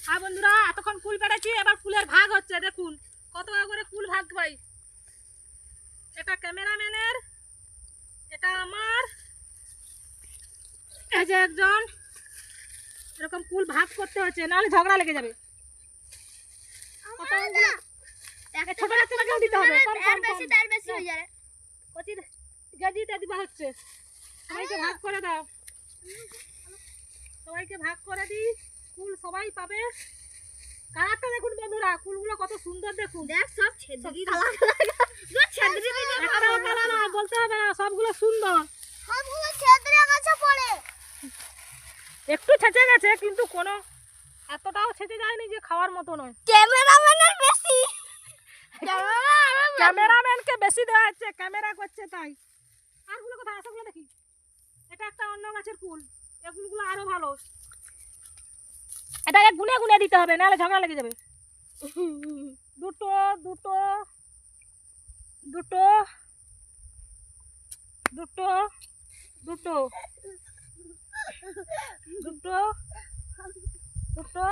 হ্যাঁ বন্ধুরা, এতক্ষণ কুল পেড়েছি, এবার কুলের ভাগ হচ্ছে। দেখুন কত করে কুল ভাগ পাই। এটা ক্যামেরাম্যানের, এটা আমার, এই যে একজন। এরকম কুল ভাগ করতে হচ্ছে, নাহলে ঝগড়া লেগে যাবে। ছোট বাচ্চাকেও দিতে হবে, কচির গেজিতে দিবা হচ্ছে। সবাইকে ভাগ করে দাও, সবাইকে ভাগ করে দিই। কুল সবাই পাবে। কালারটা দেখুন বন্ধুরা, কুলগুলো কত সুন্দর দেখুন। দেখ সব ছেদরি বলতে হবে না, সবগুলো সুন্দর। সবগুলো ছেদরে গেছে পড়ে। একটু ছেঁচে গেছে, কিন্তু কোনো এতটাও ছেঁচে যায়নি যে খাওয়ার মতো নয়। ক্যামেরাম্যানের বেশি, ক্যামেরাম্যানকে বেশি দেওয়া হচ্ছে, ক্যামেরা করছে তাই। আরগুলো কোথায় আছে ওগুলো দেখি। এটা একটা অন্য গাছের কুল, এগুলো আরো ভালো। এটাকে গুনে গুনে দিতে হবে, নাহলে ঝগড়া লেগে যাবে। দুটো দুটো দুটো দুটো দুটো দুটো দুটো